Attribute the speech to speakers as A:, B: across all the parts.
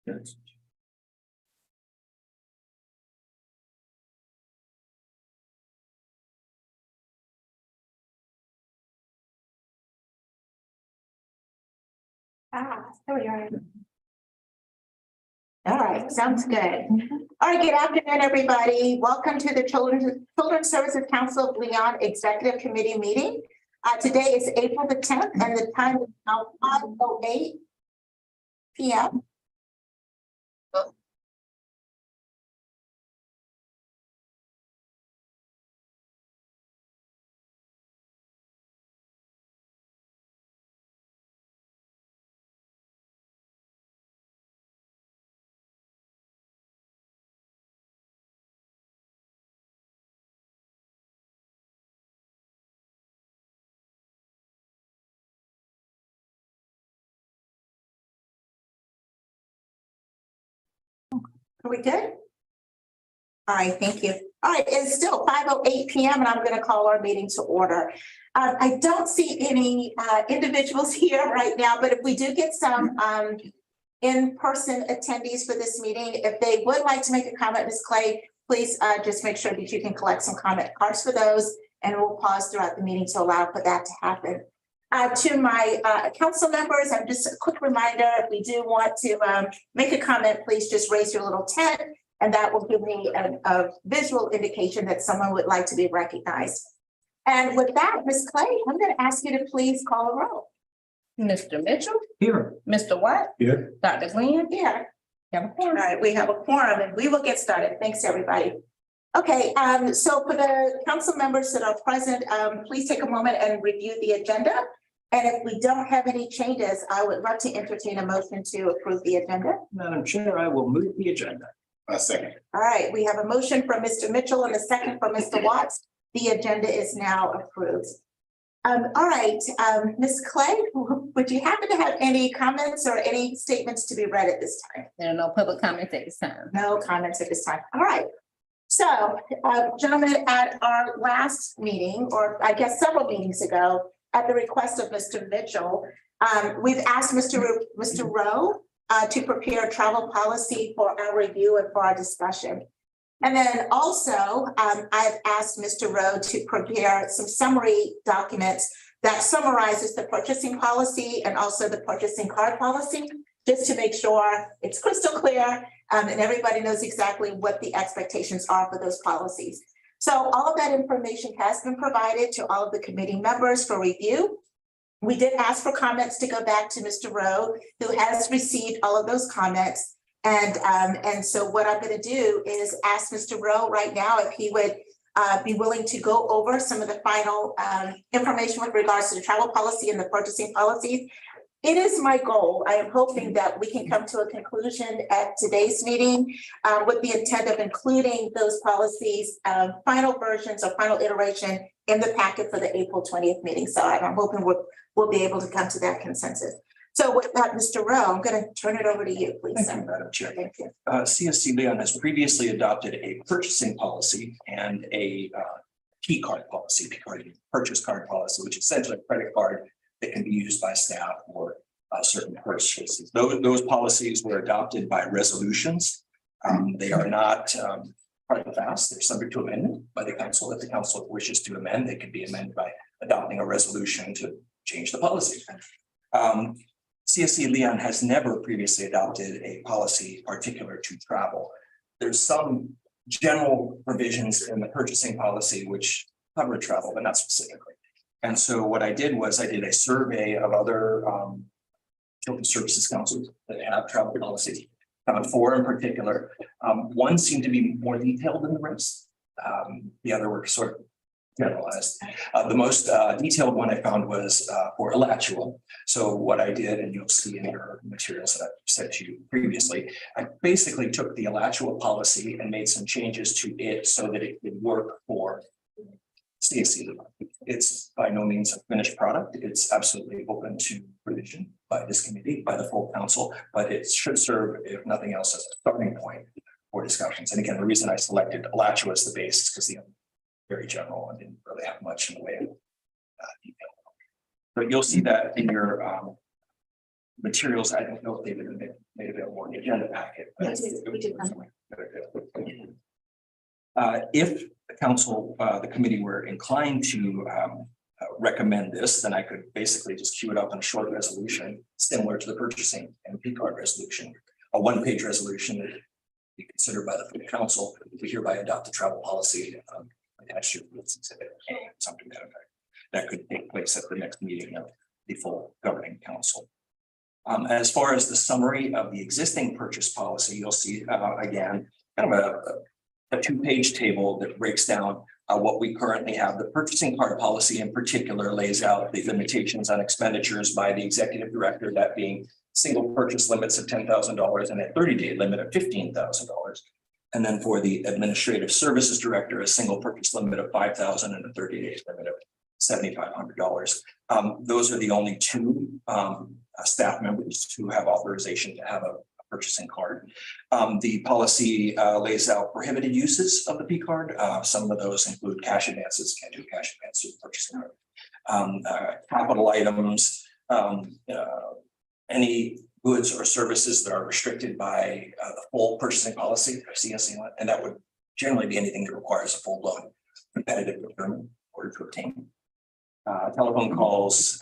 A: Yes.
B: There we are. All right, sounds good. All right, good afternoon, everybody. Welcome to the Children's Services Council of Leon Executive Committee meeting. Today is April the 10th and the time is now 5:08 p.m. Are we good? All right, thank you. All right, it's still 5:08 p.m. and I'm going to call our meeting to order. I don't see any individuals here right now, but if we do get some in-person attendees for this meeting, if they would like to make a comment, Ms. Clay, please just make sure that you can collect some comment cards for those, and we'll pause throughout the meeting to allow for that to happen. To my council members, I'm just a quick reminder, if we do want to make a comment, please just raise your little tent, and that will give me a visual indication that someone would like to be recognized. And with that, Ms. Clay, I'm going to ask you to please call a roll.
C: Mr. Mitchell,
A: Here.
C: Mr. Watt,
A: Here.
C: Dr. Glenn.
B: Here.
C: Have a
B: All
C: quorum.
B: right, we have a quorum and we will get started. Thanks, everybody. Okay, so for the council members that are present, please take a moment and review the agenda. And if we don't have any changes, I would love to entertain a motion to approve the agenda.
A: Madam Chair, I will move the agenda. A second.
B: All right, we have a motion from Mr. Mitchell and a second from Mr. Watts. The agenda is now approved. All right, Ms. Clay, would you happen to have any comments or any statements to be read at this time?
C: There are no public comments at this time.
B: No comments at this time. All right. So, gentlemen, at our last meeting, or I guess several meetings ago, at the request of Mr. Mitchell, we've asked Mr. Rowe to prepare a travel policy for our review and for our discussion. And then also, I've asked Mr. Rowe to prepare some summary documents that summarizes the purchasing policy and also the purchasing card policy, just to make sure it's crystal clear and everybody knows exactly what the expectations are for those policies. So all of that information has been provided to all of the committee members for review. We did ask for comments to go back to Mr. Rowe, who has received all of those comments. And so what I'm going to do is ask Mr. Rowe right now if he would be willing to go over some of the final information with regards to the travel policy and the purchasing policies. It is my goal. I am hoping that we can come to a conclusion at today's meeting with the intent of including those policies, final versions or final iteration in the packet for the April 20th meeting. So I'm hoping we'll be able to come to that consensus. So with that, Mr. Rowe, I'm going to turn it over to you, please.
A: Thank you, Madam Chair.
B: Thank you.
A: CSC Leon has previously adopted a purchasing policy and a key card policy, purchase card policy, which is essentially a credit card that can be used by staff for certain purchases. Those policies were adopted by resolutions. They are not hard and fast. They're subject to amendment by the council. If the council wishes to amend, they can be amended by adopting a resolution to change the policy. CSC Leon has never previously adopted a policy particular to travel. There's some general provisions in the purchasing policy which cover travel, but not specifically. And so what I did was I did a survey of other children's services councils that have travel policies. Found 4 in particular. One seemed to be more detailed than the rest. The other were sort of generalized. The most detailed one I found was for Alachua. So what I did, and you'll see in your materials that I've sent to you previously, I basically took the Alachua policy and made some changes to it so that it could work for CSC. It's by no means a finished product. It's absolutely open to revision by this committee, by the full council, but it should serve, if nothing else, as a starting point for discussions. And again, the reason I selected Alachua as the base is because the very general and didn't really have much in the way of detail. But you'll see that in your materials, I don't know if they've been made available in the agenda packet.
B: We did not.
A: If the council, the committee were inclined to recommend this, then I could basically just queue it up in a short resolution, similar to the purchasing and P card resolution, a one-page resolution that be considered by the full council. We hereby adopt a travel policy attached to this exhibit, something to that effect. That could take place at the next meeting of the full governing council. As far as the summary of the existing purchase policy, you'll see again, kind of a two-page table that breaks down what we currently have. The purchasing card policy in particular lays out the limitations on expenditures by the executive director, that being single purchase limits of $10,000 and a 30-day limit of $15,000. And then for the administrative services director, a single purchase limit of $5,000 and a 30-day limit of $7,500. Those are the only two staff members who have authorization to have a purchasing card. The policy lays out prohibited uses of the P card. Some of those include cash advances, can't do cash advances, purchasing card. Capital items, any goods or services that are restricted by the full purchasing policy or CSC, and that would generally be anything that requires a full-blown competitive procurement in order to obtain. Telephone calls,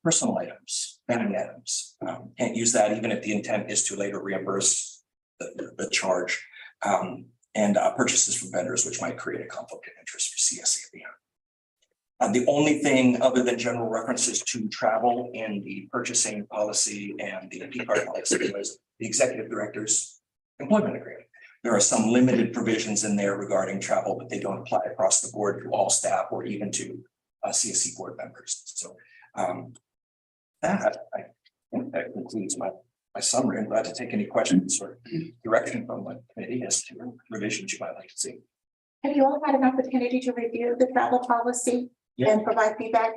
A: personal items, banking items, can't use that even if the intent is to later reimburse the charge, and purchases from vendors, which might create a conflict of interest for CSC. The only thing other than general references to travel in the purchasing policy and the P card policy was the executive director's employment agreement. There are some limited provisions in there regarding travel, but they don't apply across the board to all staff or even to CSC board members. So that I think that concludes my summary. I'm glad to take any questions or direction from the committee as to revisions you might like to see.
B: Have you all had an opportunity to review the travel policy and provide feedback?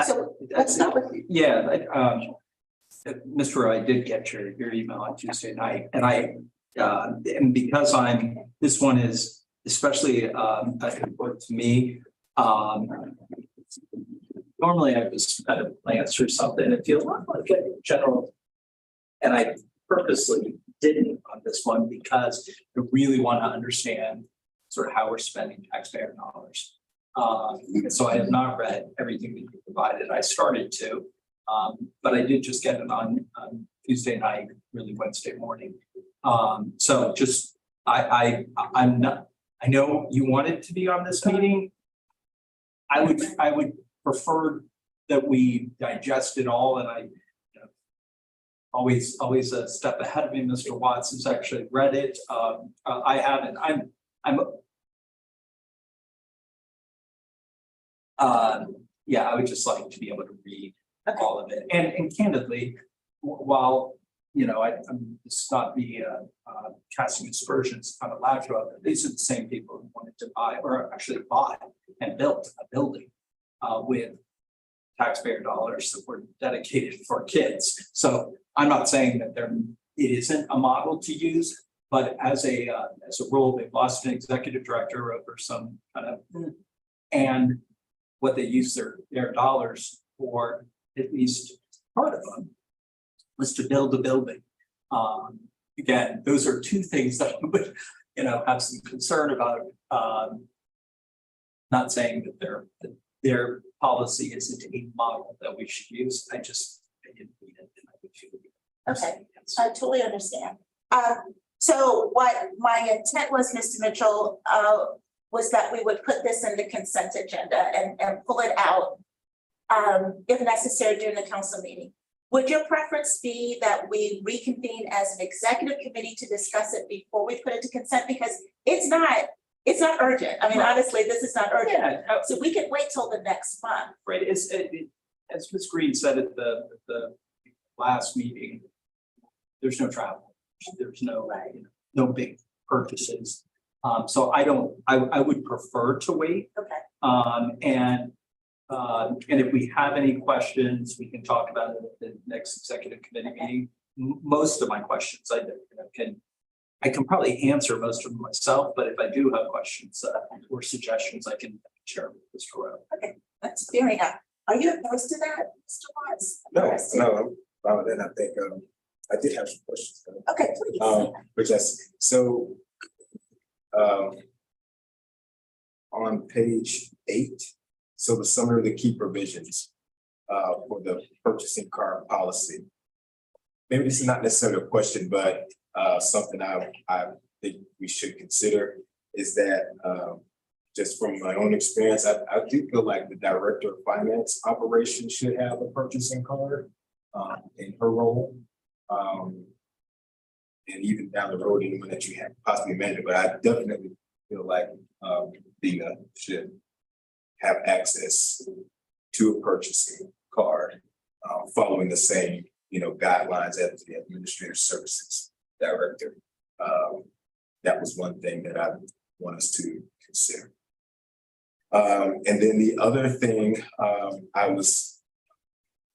B: So let's start with you.
D: Yeah, Mr. I did get your email on Tuesday night, and and because this one is especially important to me. Normally I was kind of glance through something and feel like a general, and I purposely didn't on this one because I really want to understand sort of how we're spending taxpayer dollars. So I have not read everything that you provided. I started to, but I did just get it on Tuesday night, really Wednesday morning. So just I'm not. I know you wanted to be on this meeting. I would prefer that we digest it all, and I always a step ahead of me. Mr. Watts has actually read it. I haven't. Yeah, I would just like to be able to read all of it. And candidly, while I'm just not be casting aspersions on a loud road, these are the same people who wanted to buy or actually bought and built a building with taxpayer dollars that were dedicated for kids. So I'm not saying that it isn't a model to use, but as a role, they've lost an executive director over some kind of, and what they use their dollars for, at least part of them, was to build a building. Again, those are two things that I would, have some concern about. Not saying that their policy isn't a model that we should use. I didn't read it, and I would feel.
B: Okay, I totally understand. So what my intent was, Mr. Mitchell, was that we would put this in the consent agenda and pull it out if necessary during the council meeting. Would your preference be that we reconvene as an executive committee to discuss it before we put it to consent? Because it's not urgent. I mean, honestly, this is not urgent.
D: Yeah,
B: so we can wait till the next month.
D: right. As Ms. Green said at the last meeting, there's no travel. There's no no big purchases. So I would prefer to wait.
B: Okay.
D: And if we have any questions, we can talk about it at the next executive committee meeting. Most of my questions I can probably answer most of them myself, but if I do have questions or suggestions, I can share with Mr. Rowe.
B: Okay, that's fair enough. Are you opposed to that, Mr. Watts?
E: No, Then I think, I did have some questions.
B: Okay, please.
E: But yes, so, on page 8, so the summary of the key provisions, for the purchasing car policy. Maybe this is not necessarily a question, but, something I think we should consider is that, just from my own experience, I do feel like the director of finance operations should have a purchasing card, in her role. And even down the road, anyone that you have possibly mentioned, but I definitely feel like, Dina should have access to a purchasing card, following the same, guidelines as the administrative services director. That was one thing that I want us to consider. And then the other thing, I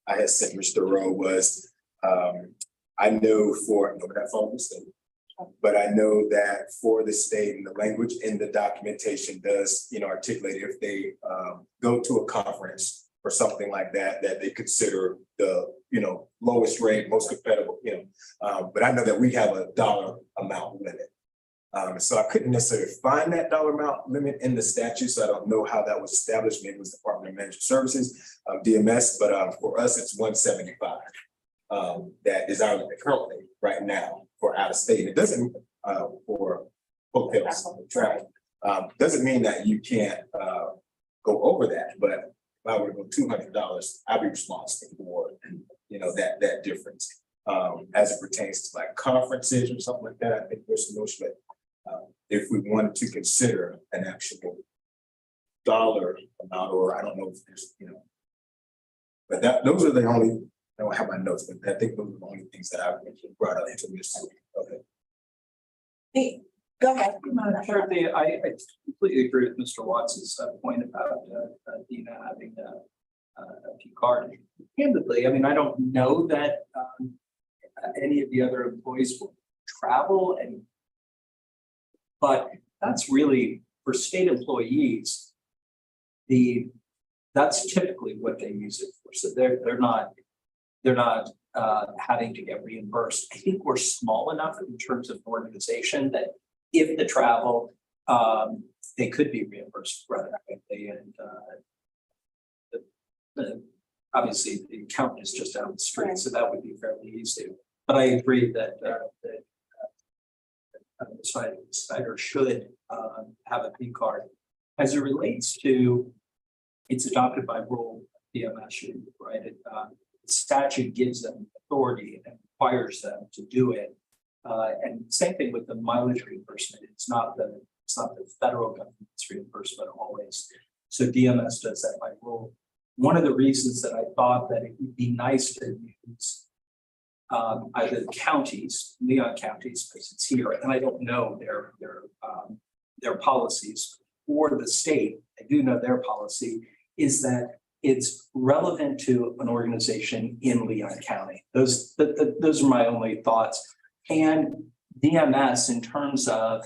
E: had sent Mr. Rowe was, I know that phone was there. But I know that for the state and the language in the documentation does, articulate if they go to a conference or something like that, that they consider the, lowest rate, most competitive, but I know that we have a dollar amount limit. So I couldn't necessarily find that dollar amount limit in the statute, so I don't know how that was established. Maybe it was Department of Management Services, DMS, but for us, it's 175. That is our currently right now for out of state. It doesn't for hotels and travel. Doesn't mean that you can't go over that, but if I were to go $200, I'd be responsible for that difference. As it pertains to like conferences or something like that, I think there's some notion that if we wanted to consider an actual dollar amount, or I don't know if there's, but those are the only. I don't have my notes, but I think those are the only things that I've brought up to this.
B: Hey, go ahead.
D: Sure, I completely agree with Mr. Watts's point about Dina having a P card. Candidly, I mean, I don't know that any of the other employees will travel, but that's really for state employees. That's typically what they use it for. So they're not having to get reimbursed. I think we're small enough in terms of organization that if the travel, they could be reimbursed rather quickly. And obviously the accountant is just down the street, so that would be fairly easy. But I agree that Snyder should have a P card. As it relates to, it's adopted by rule DMS, right? Statute gives them authority and requires them to do it. And same thing with the mileage reimbursement. It's not the federal government's reimbursement always. So DMS does that by rule. One of the reasons that I thought that it would be nice to use either the counties, Leon counties, because it's here, and I don't know their policies, or the state. I do know their policy is that it's relevant to an organization in Leon County. Those are my only thoughts. And DMS, in terms of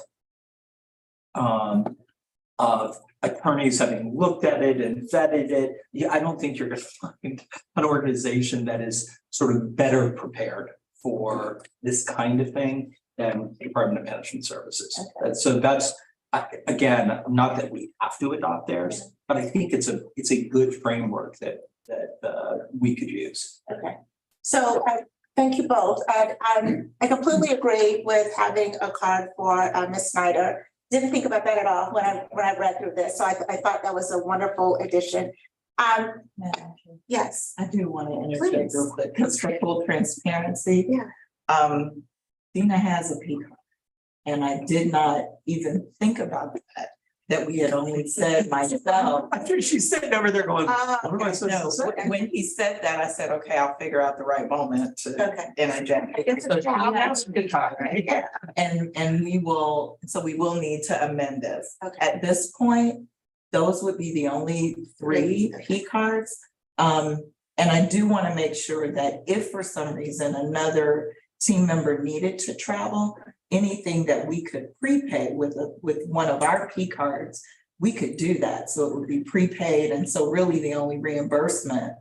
D: attorneys having looked at it and vetted it, I don't think you're going to find an organization that is sort of better prepared for this kind of thing than Department of Management Services. Okay. So that's, again, not that we have to adopt theirs, but I think it's a good framework that we could use.
B: Okay, so thank you both. And I completely agree with having a card for Ms. Snyder. Didn't think about that at all when I read through this, so I thought that was a wonderful addition. Yes,
F: I do want to interject real quick because for full transparency.
B: Yeah.
F: Dina has a P card, and I did not even think about that we had only said myself.
D: I'm sure she's sitting over there going, what am I supposed to say?
F: When he said that, I said, okay, I'll figure out the right moment to interject.
B: So
F: she has a P card, right?
B: Yeah.
F: And we will need to amend this.
B: Okay.
F: At this point, those would be the only 3 P cards. And I do want to make sure that if for some reason another team member needed to travel, anything that we could prepay with one of our P cards, we could do that. So it would be prepaid. And so really the only reimbursement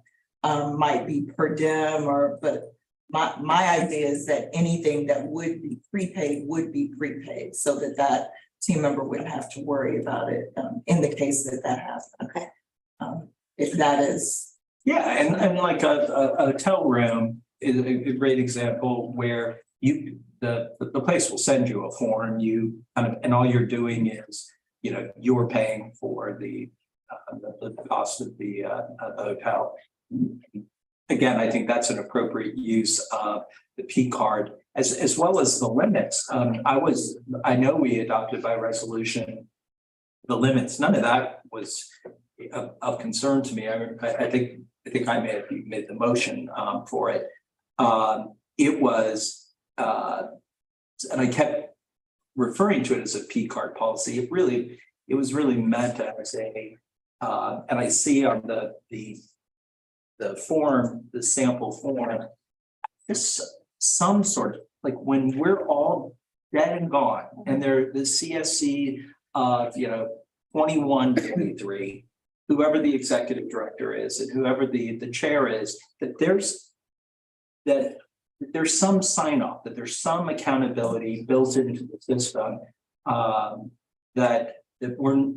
F: might be per diem but my idea is that anything that would be prepaid so that that team member wouldn't have to worry about it, in the case that that happens.
B: Okay.
F: If that is,
D: Yeah, and like a hotel room is a great example where the place will send you a form, you kind of, and all you're doing is, you're paying for the cost of the hotel. Again, I think that's an appropriate use of the P card as well as the limits. I know we adopted by resolution the limits. None of that was of concern to me. I think I may have made the motion for it. It was, and I kept referring to it as a P card policy. It was really meant as a, and I see on the form, the sample form, just some sort of, like when we're all dead and gone, and they're the CSC of, 21, 23, whoever the executive director is and whoever the chair is, that there's some sign off, that there's some accountability built into the system, that we're,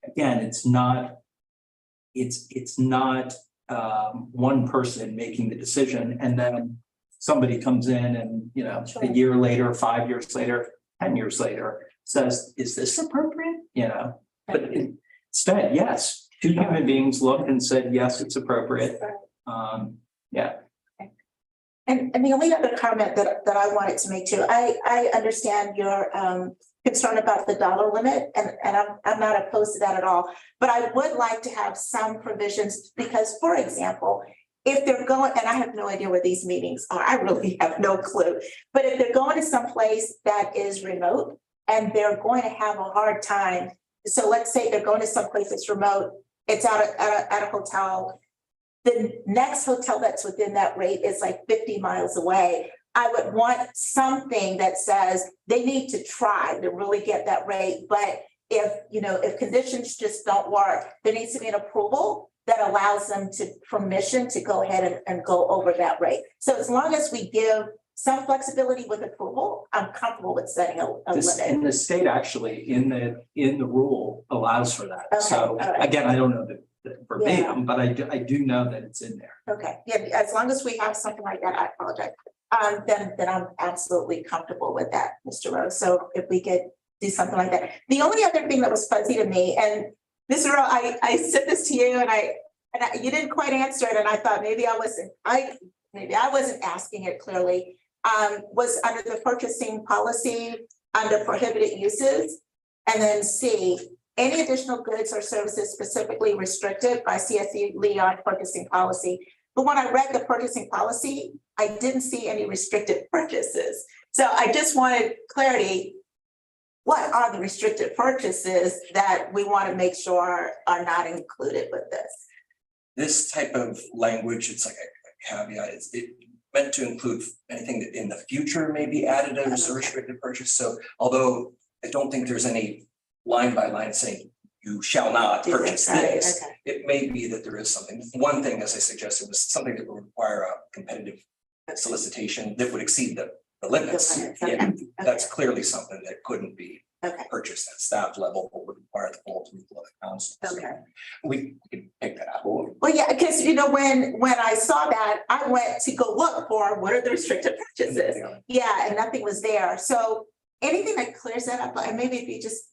D: again, it's not one person making the decision and then somebody comes in and,
B: Sure.
D: a year later, 5 years later, 10 years later, says, is this appropriate? But instead, yes, two human beings looked and said, yes, it's appropriate. Yeah.
B: And the only other comment that I wanted to make too, I understand your concern about the dollar limit, and I'm not opposed to that at all. But I would like to have some provisions because, for example, if they're going, and I have no idea where these meetings are, I really have no clue. But if they're going to some place that is remote and they're going to have a hard time, so let's say they're going to some place that's remote, it's at a hotel. The next hotel that's within that rate is like 50 miles away. I would want something that says they need to try to really get that rate. But if conditions just don't work, there needs to be an approval that allows them permission to go ahead and go over that rate. So as long as we give some flexibility with approval, I'm comfortable with setting a limit.
D: And the state actually in the rule allows for that.
B: Okay,
D: So
B: all right.
D: again, I don't know the verbatim, but I do know that it's in there.
B: Okay, yeah, as long as we have something like that, I apologize. Then I'm absolutely comfortable with that, Mr. Rose. So if we could do something like that. The only other thing that was fuzzy to me, and Mr. Rose, I said this to you and you didn't quite answer it, and I thought maybe I wasn't asking it clearly. Was under the purchasing policy under prohibited uses, and then C, any additional goods or services specifically restricted by CSC Leon purchasing policy. But when I read the purchasing policy, I didn't see any restricted purchases. So I just wanted clarity. What are the restricted purchases that we want to make sure are not included with this?
A: This type of language, it's like a caveat, it meant to include anything that in the future may be added as a restricted purchase. So although I don't think there's any line by line saying you shall not purchase this,
B: Okay.
A: it may be that there is something. One thing, as I suggested, was something that would require a competitive solicitation that would exceed the limits.
B: The limits,
A: Yeah,
B: okay.
A: that's clearly something that couldn't be
B: Okay,
A: purchased at staff level, but would require the full approval of the council. So
B: okay.
A: we can pick that up.
B: Well, yeah, because when I saw that, I went to go look for what are the restricted purchases. Yeah, and nothing was there. So anything that clears that up, and maybe if you just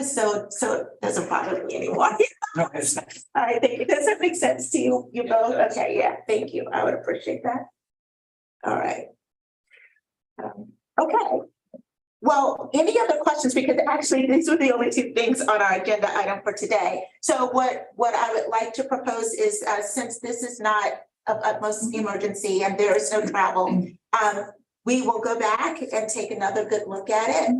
B: so it doesn't bother me anymore.
A: No, it's not.
B: All right, thank you. Does that make sense to you? You both? Okay, yeah, thank you. I would appreciate that. All right. Okay. Well, any other questions? Because actually, these were the only two things on our agenda item for today. So what I would like to propose is, since this is not of utmost emergency and there is no travel, we will go back and take another good look at it.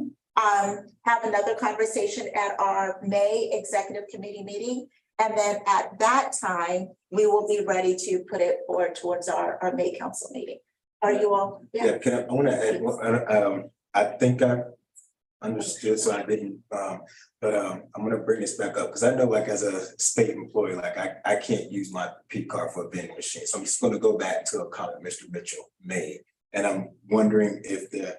B: Have another conversation at our May executive committee meeting. And then at that time, we will be ready to put it forward towards our May council meeting. Are you all?
E: Yeah, I want to add, I think I Understood, so I didn't, but I'm gonna bring this back up, because I know like as a state employee, like I can't use my P card for a vending machine, so I'm just gonna go back to a comment Mr. Mitchell made. And I'm wondering if the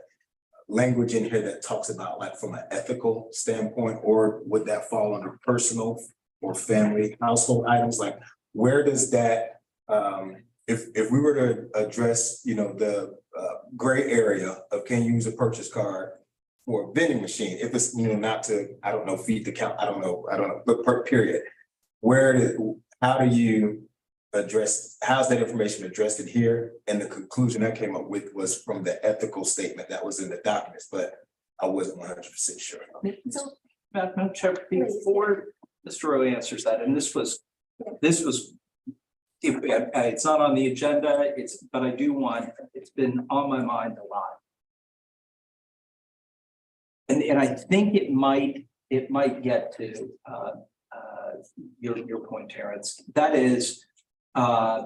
E: language in here that talks about like from an ethical standpoint, or would that fall under personal or family household items, like where does that, if we were to address, the gray area of can you use a purchase card for a vending machine, if it's, not to, I don't know, feed the count, I don't know, but period. How do you address, how's that information addressed in here? And the conclusion I came up with was from the ethical statement that was in the documents, but I wasn't 100% sure.
B: So,
D: Madam Chair, before Mr. Rowe answers that, and this was, it's not on the agenda, but I do want, it's been on my mind a lot. And I think it might get to your point, Terrence. That is, I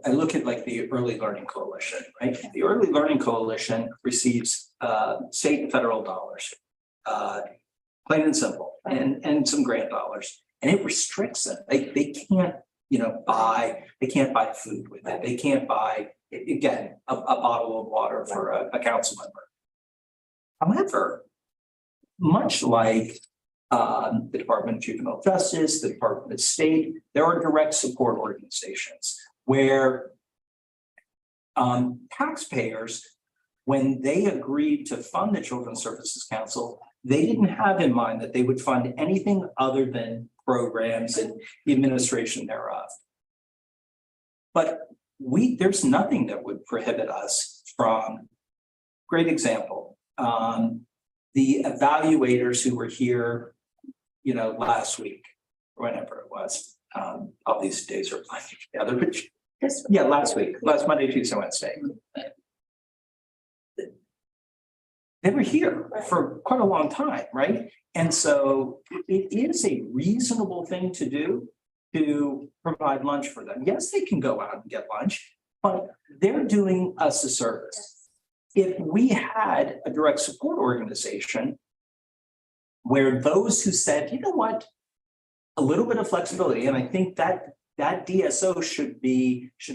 D: look at like the Early Learning Coalition, right? The Early Learning Coalition receives state and federal dollars, plain and simple, and some grant dollars, and it restricts them. They can't, they can't buy food with it. They can't buy, again, a bottle of water for a council member. However, much like the Department of Juvenile Justice, the Department of State, there are direct support organizations where taxpayers, when they agreed to fund the Children's Services Council, they didn't have in mind that they would fund anything other than programs and the administration thereof. But there's nothing that would prohibit us from, great example, the evaluators who were here, last week, or whenever it was. All these days are blending together, but yeah, last week, last Monday, Tuesday, Wednesday. They were here for quite a long time, right? And so it is a reasonable thing to do to provide lunch for them. Yes, they can go out and get lunch, but they're doing us a service. If we had a direct support organization where those who said, you know what, a little bit of flexibility, and I think that DSO should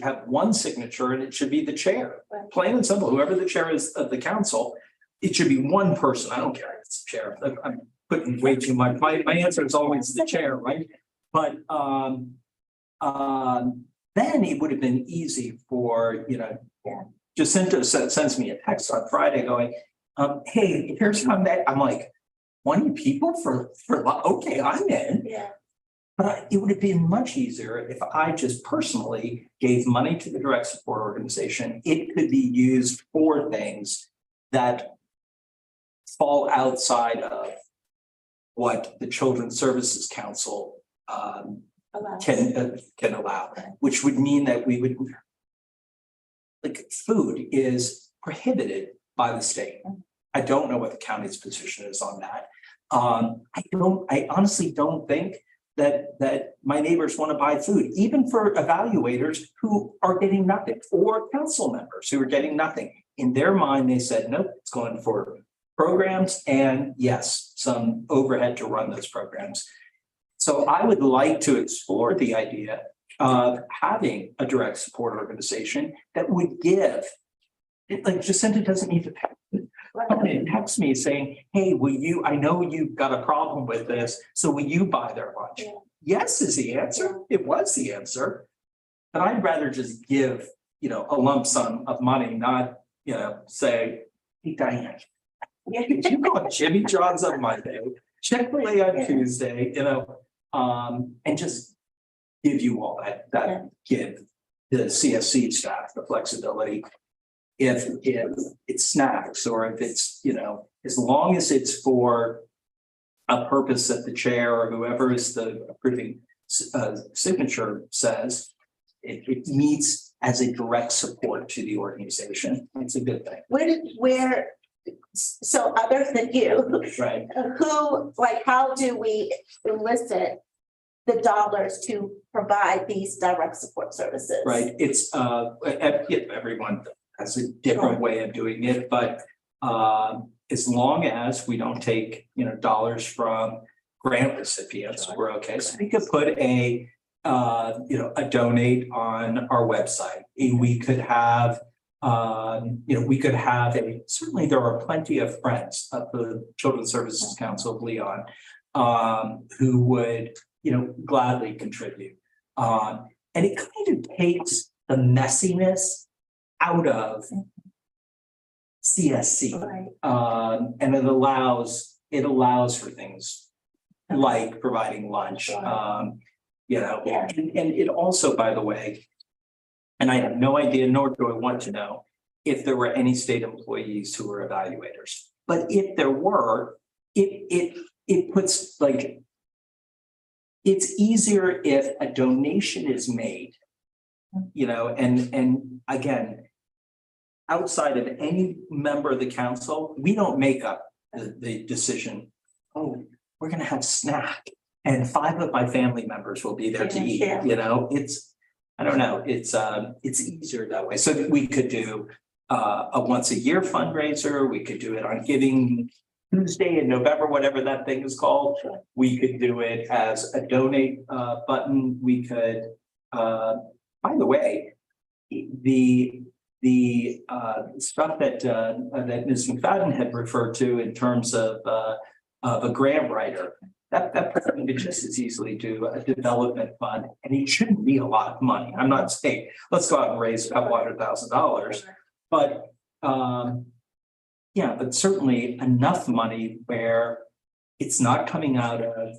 D: have one signature, and it should be the chair, plain and simple. Whoever the chair is of the council, it should be one person. I don't care if it's the chair. I'm putting way too much. My answer is always the chair, right? But then it would have been easy for, Jacinto sends me a text on Friday going, hey, here's how I'm like, 20 people for okay, I'm in.
B: yeah.
D: But it would have been much easier if I just personally gave money to the direct support organization. It could be used for things that fall outside of what the Children's Services Council can allow, which would mean that we would, like, food is prohibited by the state. I don't know what the county's position is on that. I honestly don't think that my neighbors want to buy food, even for evaluators who are getting nothing, or council members who are getting nothing. In their mind, they said, nope, it's going for programs and, yes, some overhead to run those programs. So I would like to explore the idea of having a direct support organization that would give, like Jacinta doesn't need to text me saying, hey, I know you've got a problem with this, so will you buy their lunch? Yeah. Yes is the answer. It was the answer. But I'd rather just give, a lump sum of money, not, say, hey, Diane, did you go on Jimmy John's on Monday, Chick-fil-A on Tuesday, and just give you all that give the CSC staff the flexibility. If it's snacks, or if it's, as long as it's for a purpose that the chair or whoever is the approving signature says, it meets as a direct support to the organization. It's a good thing.
B: So other than you,
D: right?
B: How do we elicit the dollars to provide these direct support services?
D: Right. It's everyone has a different way of doing it, but As long as we don't take, dollars from grant recipients, we're okay. So we could put a donate on our website. We could have, certainly there are plenty of friends of the Children's Services Council of Leon who would, gladly contribute. And it kind of takes the messiness out of CSC.
B: Right.
D: And it allows for things like providing lunch, and it also, by the way, and I have no idea, nor do I want to know if there were any state employees who were evaluators. But if there were, it puts it's easier if a donation is made, and again, outside of any member of the council, we don't make up the decision, oh, we're gonna have snack and 5 of my family members will be there to eat,
B: Yeah.
D: I don't know, it's easier that way. So we could do a once a year fundraiser, we could do it on Giving Tuesday in November, whatever that thing is called. We could do it as a donate button. We could, by the way, the stuff that Ms. McFadden had referred to in terms of a grant writer, that person could just as easily do a development fund, and it shouldn't be a lot of money. I'm not saying let's go out and raise $200,000, but yeah, but certainly enough money where it's not coming out of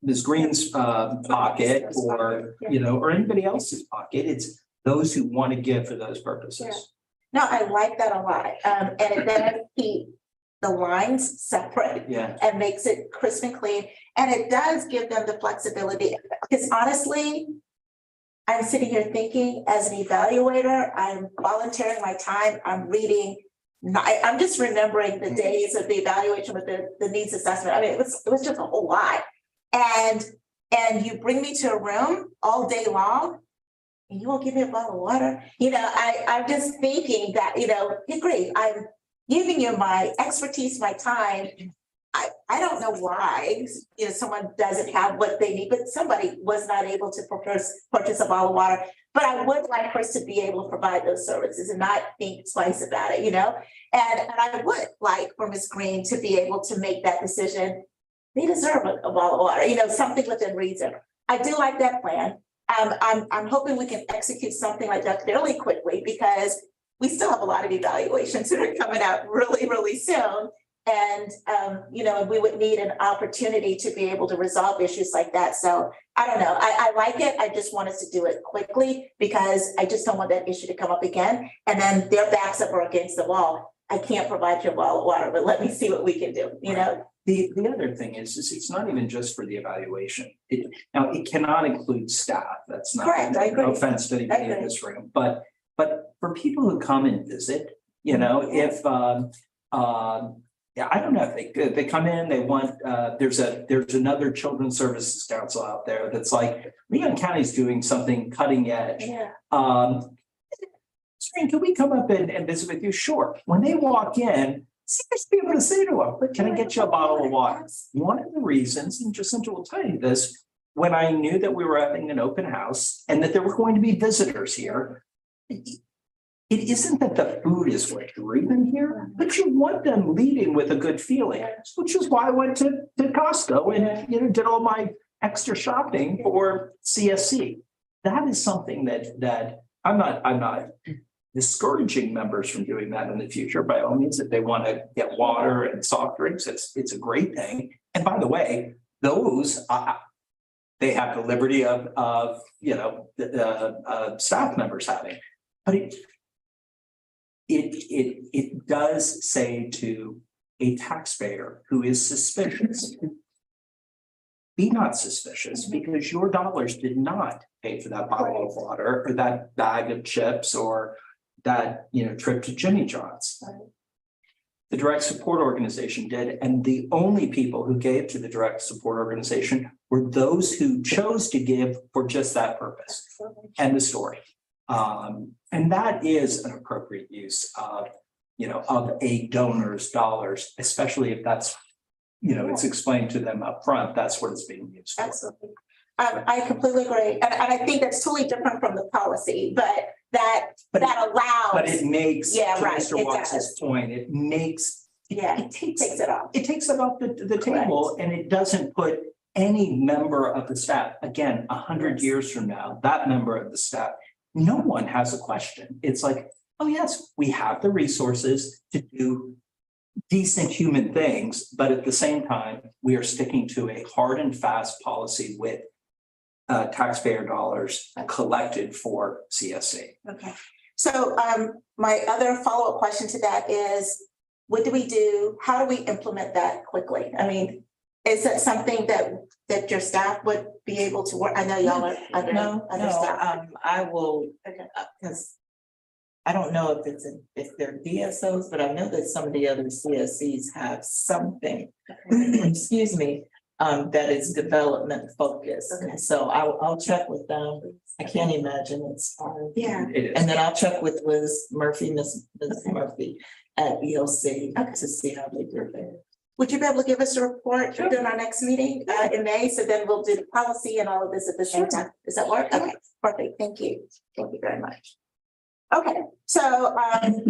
D: Ms. Green's pocket or or anybody else's pocket. It's those who want to give for those purposes.
B: Yeah. No, I like that a lot. And it does keep the lines separate
D: Yeah.
B: and makes it crisp and clean. And it does give them the flexibility. Because honestly, I'm sitting here thinking as an evaluator, I'm volunteering my time, I'm reading. I'm just remembering the days of the evaluation with the needs assessment. I mean, it was just a whole lot. And you bring me to a room all day long and you won't give me a bottle of water. I'm just thinking that, great, I'm giving you my expertise, my time. I don't know why, someone doesn't have what they need, but somebody was not able to purchase a bottle of water. But I would like for us to be able to provide those services and not think twice about it, And I would like for Ms. Green to be able to make that decision. They deserve a bottle of water, something within reason. I do like that plan. I'm hoping we can execute something like that fairly quickly because we still have a lot of evaluations that are coming out really, really soon. And, we would need an opportunity to be able to resolve issues like that. So I don't know. I like it. I just want us to do it quickly because I just don't want that issue to come up again. And then their backs up or against the wall. I can't provide you a bottle of water, but let me see what we can do,
D: The other thing is it's not even just for the evaluation. Now it cannot include staff. That's not
B: Correct, I agree.
D: no offense to anybody in this room, but for people who come and visit, if I don't know if they come in, they want there's another Children's Services Council out there that's like Leon County's doing something cutting edge.
B: Yeah.
D: Can we come up and visit with you? Sure. When they walk in, be able to say to them, can I get you a bottle of water? One of the reasons, and Jacinta will tell you this, when I knew that we were having an open house and that there were going to be visitors here, it isn't that the food is what drew them here, but you want them leaving with a good feeling, which is why I went to Costco and did all my extra shopping for CSC. That is something that I'm not discouraging members from doing that in the future. By all means, if they want to get water and soft drinks, it's a great thing. And by the way, those they have the liberty of staff members having, but it does say to a taxpayer who is suspicious, be not suspicious because your dollars did not pay for that bottle of water or that bag of chips or that trip to Jimmy John's. The direct support organization did, and the only people who gave to the direct support organization were those who chose to give for just that purpose. End of story. And that is an appropriate use of, of a donor's dollars, especially if that's, it's explained to them up front. That's what it's being used for.
B: Absolutely. I completely agree. And I think that's totally different from the policy, but that allows.
D: But it makes, to
B: Yeah, right,
D: Mr.
B: it
D: Watts's
B: does.
D: point, it makes.
B: Yeah,
D: It takes
B: it off.
D: It takes it off the table, and it doesn't put any member of the staff, again, 100
B: Yes.
D: years from now, that member of the staff, no one has a question. It's like, oh, yes, we have the resources to do decent human things, but at the same time, we are sticking to a hard and fast policy with taxpayer dollars collected for CSC.
B: Okay. So my other follow-up question to that is, what do we do? How do we implement that quickly? I mean, is that something that your staff would be able to work? I know y'all are understaffed.
F: I will,
B: Okay.
F: because I don't know if they're DSOs, but I know that some of the other CSCs have something, excuse me, that is development focused.
B: Okay.
F: And so I'll check with them. I can't imagine it's hard.
B: Yeah.
D: It is.
F: And then I'll check with Ms. Murphy Murphy at EOC
B: Okay.
F: to see how they do there.
B: Would you be able to give us a report during our next meeting in May? So then we'll do the policy and all of this at the same time. Does that work? Okay, perfect. Thank you. Thank you very much. Okay, so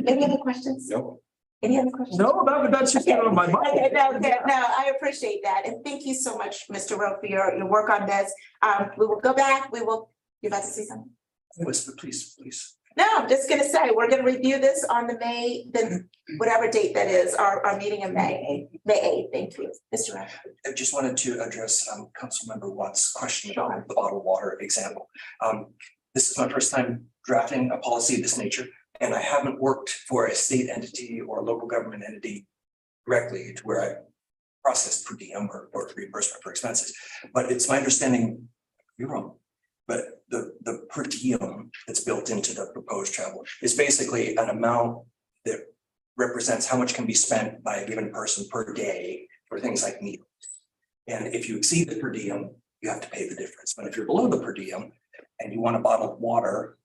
B: any other questions?
E: No.
B: Any other questions?
D: No, that's just on my mind.
B: Okay, no, I appreciate that. And thank you so much, Mr. Rowe, for your work on this. We will go back. You're about to say something?
A: Please.
B: No, I'm just gonna say, we're gonna review this on whatever date that is, our meeting in May 8th. Thank you, Mr. Rowe.
A: I just wanted to address Councilmember Watt's question about the bottled water example. This is my first time drafting a policy of this nature, and I haven't worked for a state entity or a local government entity directly to where I processed per diem or reimbursement for expenses. But it's my understanding, you're wrong, but the per diem that's built into the proposed travel is basically an amount that represents how much can be spent by a given person per day for things like meals. And if you exceed the per diem, you have to pay the difference. But if you're below the per diem and you want a bottle of water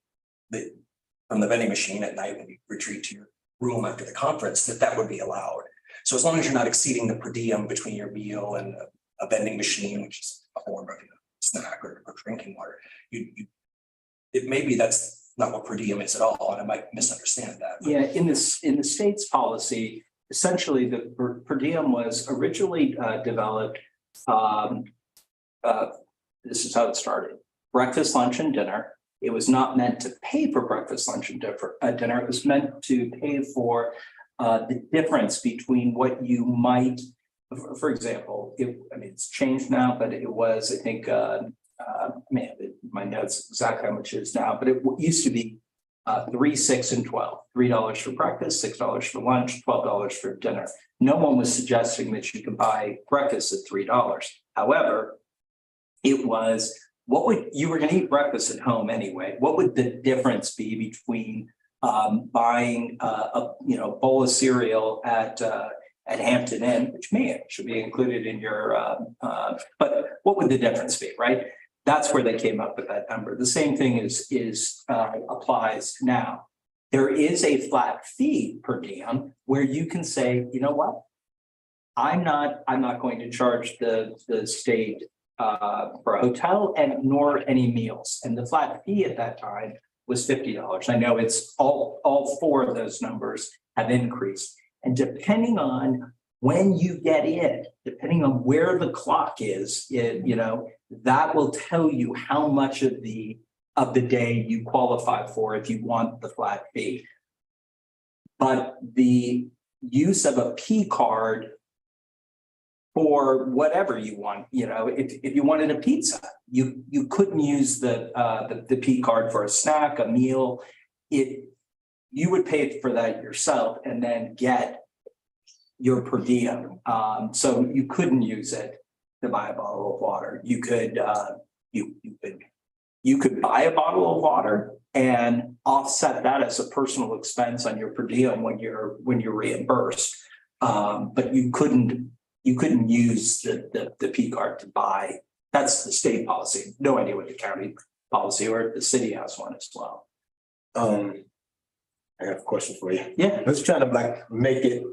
A: from the vending machine at night when you retreat to your room after the conference, that would be allowed. So as long as you're not exceeding the per diem between your meal and a vending machine, which is a form of snack or drinking water, it may be that's not what per diem is at all, and I might misunderstand that.
D: Yeah, in the state's policy, essentially the per diem was originally developed. This is how it started: breakfast, lunch, and dinner. It was not meant to pay for breakfast, lunch, and dinner. It was meant to pay for the difference between what you might, for example, it's changed now, but it was, I think, my notes exactly how much it is now, but it used to be 3, 6, and 12. $3 for breakfast, $6 for lunch, $12 for dinner. No one was suggesting that you could buy breakfast at $3. However, it was you were going to eat breakfast at home anyway. What would the difference be between buying a bowl of cereal at Hampton Inn, which should be included in your, but what would the difference be, right? That's where they came up with that number. The same thing applies now. There is a flat fee per diem where you can say, you know what? I'm not going to charge the state for a hotel and nor any meals. And the flat fee at that time was $50. I know it's all four of those numbers have increased. And depending on when you get in, depending on where the clock is, that will tell you how much of the day you qualify for if you want the flat fee. But the use of a P card for whatever you want, if you wanted a pizza, you couldn't use the P card for a snack, a meal. You would pay for that yourself and then get your per diem. So you couldn't use it to buy a bottle of water. You could buy a bottle of water and offset that as a personal expense on your per diem when you're reimbursed. But you couldn't use the P card to buy. That's the state policy. No idea what the county policy or the city has one as well.
E: I have a question for you.
D: Yeah.
E: Let's try to like make it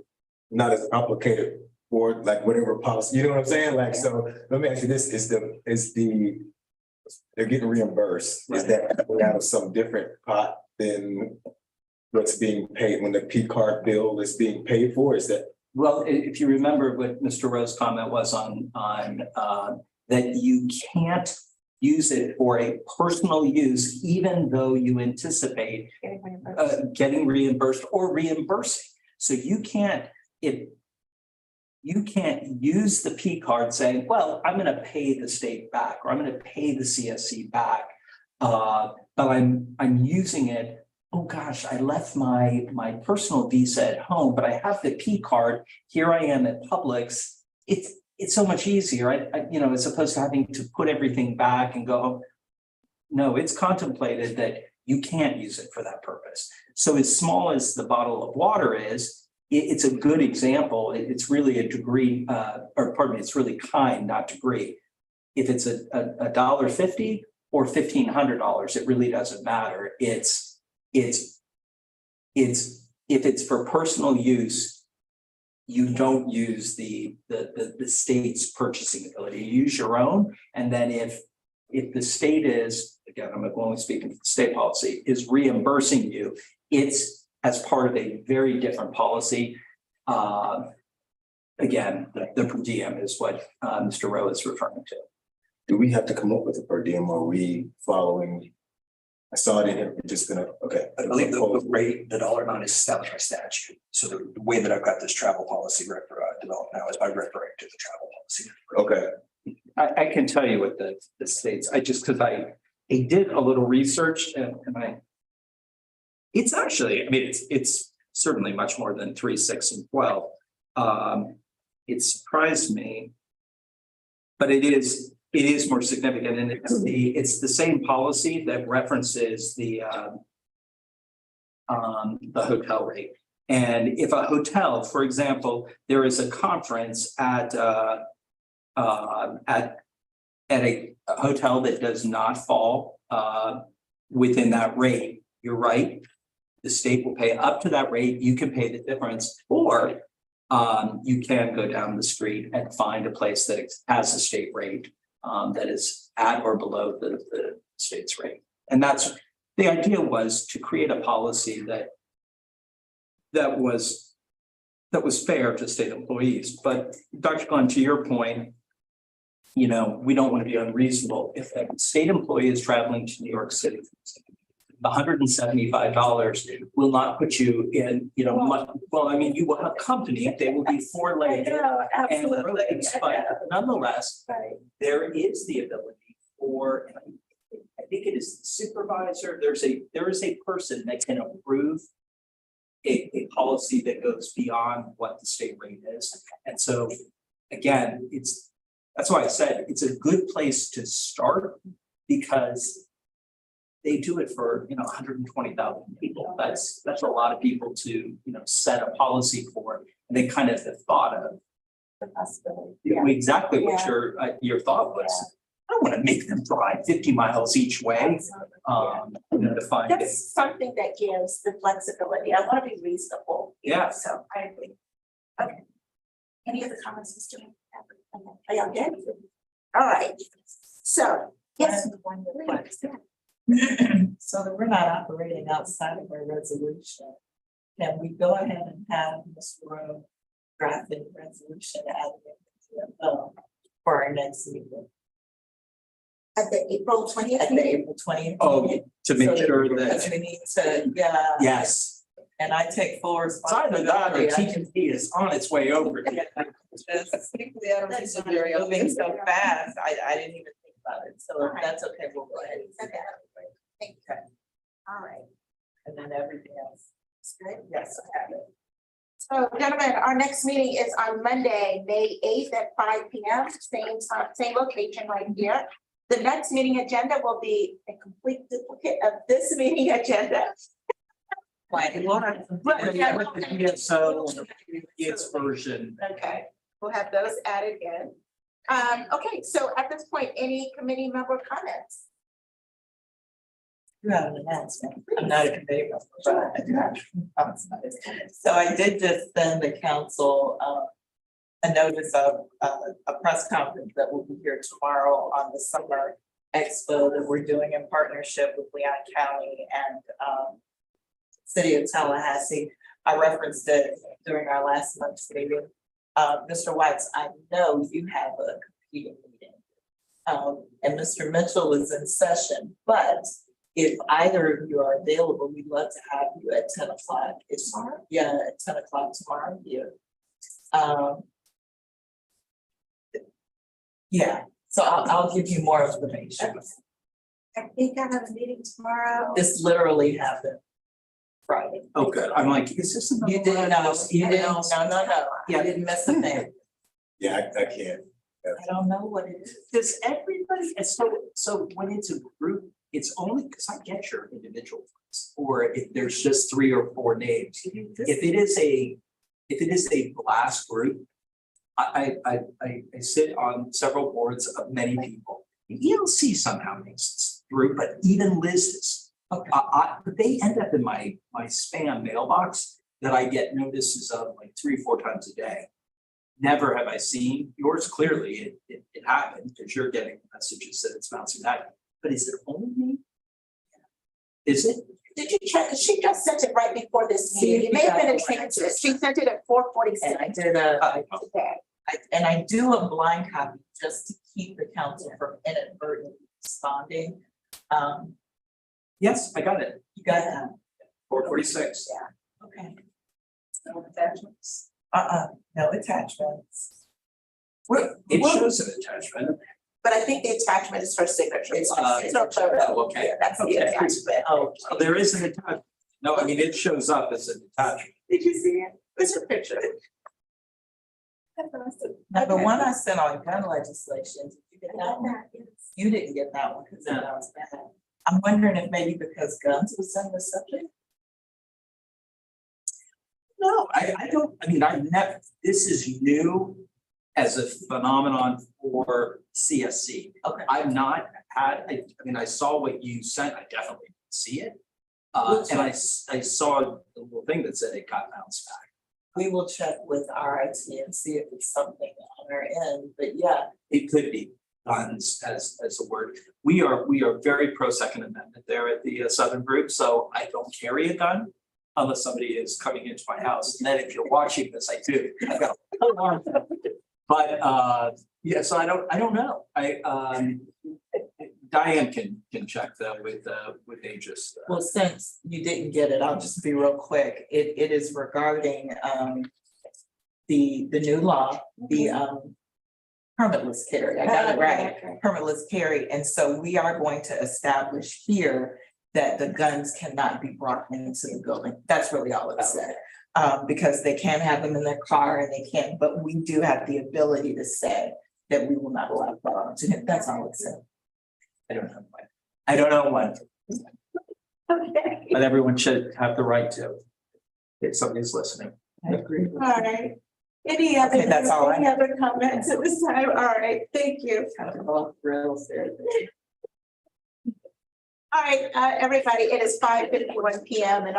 E: not as complicated for like whatever policy, you know what I'm saying? Like, so let me ask you this, they're getting reimbursed. Is that coming out of some different pot than what's being paid when the P card bill is being paid for? Is that?
D: Well, if you remember what Mr. Rowe's comment was on that you can't use it for a personal use, even though you anticipate getting reimbursed or reimbursing. So you can't use the P card saying, well, I'm going to pay the state back, or I'm going to pay the CSC back. But I'm using it. Oh gosh, I left my personal Visa at home, but I have the P card. Here I am at Publix. It's so much easier, as opposed to having to put everything back and go. No, it's contemplated that you can't use it for that purpose. So as small as the bottle of water is, it's a good example. It's really a degree, it's really kind, not degree. If it's a $1.50 or $1,500, it really doesn't matter. If it's for personal use, you don't use the state's purchasing ability. You use your own, and then if the state is, again, I'm only speaking for the state policy, is reimbursing you, it's as part of a very different policy. Again, the per diem is what Mr. Rowe is referring to.
E: Do we have to come up with a per diem, or are we following? I saw it in here, we're just gonna, okay.
A: I believe the rate, the dollar amount is established by statute. So the way that I've got this travel policy developed now is by referring to the travel policy.
E: Okay,
D: I can tell you what the states, because I did a little research and it's actually, it's certainly much more than 3, 6, and 12. It surprised me, but it is more significant, and it's the same policy that references the hotel rate. And if a hotel, for example, there is a conference at a hotel that does not fall within that rate, you're right. The state will pay up to that rate. You can pay the difference, or you can go down the street and find a place that has a state rate that is at or below the state's rate. And that's the idea, was to create a policy that was fair to state employees. But Dr. Glenn, to your point, we don't want to be unreasonable. If a state employee is traveling to New York City, $175 will not put you in, you will have company, they will be four-legged and related, but nonetheless, there is the ability for, I think it is the supervisor, there is a person that can approve a policy that goes beyond what the state rate is. And so, again, that's why I said it's a good place to start, because they do it for 120,000 people. That's a lot of people to set a policy for. And they kind of have thought of
B: The possibility.
D: exactly what your thought was. I don't want to make them drive 50 miles each way. To find it.
B: That's something that gives the flexibility. I want to be reasonable.
D: Yeah.
B: So I agree. Okay. Any other comments, Mr. Are y'all good? All right. So, yes.
F: So that we're not operating outside of our resolution, can we go ahead and have Mr. Rowe draft a resolution for our next meeting?
B: At the April 20th.
F: At the April 20th.
D: Oh, to make
F: So
D: sure
F: because
D: that,
F: we need to,
D: yes.
F: and I take full
D: Aside from that, the
F: responsibility.
D: TPP is on its way over.
F: Moving so fast, I didn't even think about it, so if that's okay, we'll go ahead.
B: Okay. Thank you. All right.
F: And then everything else.
B: That's good.
F: Yes, okay.
B: So gentlemen, our next meeting is on Monday, May 8th at 5 p.m. Same time, same location right here. The next meeting agenda will be a complete duplicate of this meeting agenda.
D: So its version.
B: Okay, we'll have those added in. Okay, so at this point, any committee member comments?
F: You have an announcement. I'm not a committee member, but I do have an announcement. So I did just send the council a notice of a press conference that will be here tomorrow on the summer expo that we're doing in partnership with Leon County and City of Tallahassee. I referenced it during our last month's meeting. Mr. Watts, I know you have a competing meeting. And Mr. Mitchell is in session, but if either of you are available, we'd love to have you at 10 o'clock. It's tomorrow? Yeah, at 10 o'clock tomorrow here. Yeah, so I'll give you more information.
B: I think I have a meeting tomorrow.
F: This literally happened Friday.
D: Oh, good. I'm like, is this? another
F: You
D: one
F: didn't
D: of
F: know,
D: those?
F: you didn't, no, you
D: Yeah.
F: didn't miss a thing.
E: Yeah, I can't.
F: I don't know what it is.
D: Does everybody, and so when it's a group, it's only because I get your individual ones, or if there's just 3 or 4 names. If it is a blast group, I sit on several boards of many people. The ELC somehow makes it through, but even Liz is.
F: Okay.
D: But they end up in my spam mailbox that I get notices of like 3 or 4 times a day. Never have I seen yours. Clearly, it happened because you're getting messages that it's bouncing back. But is it only me? Is it?
B: Did you check? She just sent it right before this meeting. It may have been a transcript. She sent it at 4:46.
F: And I did a,
B: today.
F: and I do a blind copy just to keep the council from inadvertently responding.
D: Yes, I got it.
F: You got that?
D: 446.
F: Okay.
C: No attachments.
F: No attachments.
D: It shows an attachment.
B: But I think the attachment is her signature. It's
D: Uh,
B: no photo.
D: Oh, okay.
B: Yeah, that's the
D: Okay.
B: attachment.
D: Oh, so there is an attachment. No, I mean, it shows up as an attachment.
B: Did you see it? It's a picture.
F: Now, the one I sent on gun legislation, did you get that one? You didn't get that one because that was bad. I'm wondering if maybe because guns was on the subject.
D: No, I don't, I mean, I've never, this is new as a phenomenon for CSC.
F: Okay.
D: I've not had, I mean, I saw what you sent, I definitely didn't see it. And I saw the little thing that said it got bounced back.
F: We will check with RIT and see if it's something on our end, but yeah.
D: It could be guns as a word. We are very pro Second Amendment there at the Southern Group, so I don't carry a gun unless somebody is coming into my house. And then if you're watching this, I do. I've got a alarm. But yeah, so I don't know. Diane can check that with Aegis.
F: Well, since you didn't get it, I'll just be real quick. It is regarding the new law, the permitless carry. I got it right. Permitless carry. And so we are going to establish here that the guns cannot be brought into the building. That's really all it said. Because they can have them in their car and they can't, but we do have the ability to say that we will not allow firearms. That's all it said.
D: I don't know when. I don't know when,
B: Okay,
D: but everyone should have the right to. If somebody's listening.
F: I agree.
B: all right. Any other,
F: Okay, that's all I
B: any other comments at this time? All right, thank you.
F: Kind of off the rails there.
B: All right, everybody, it is 5:51 PM and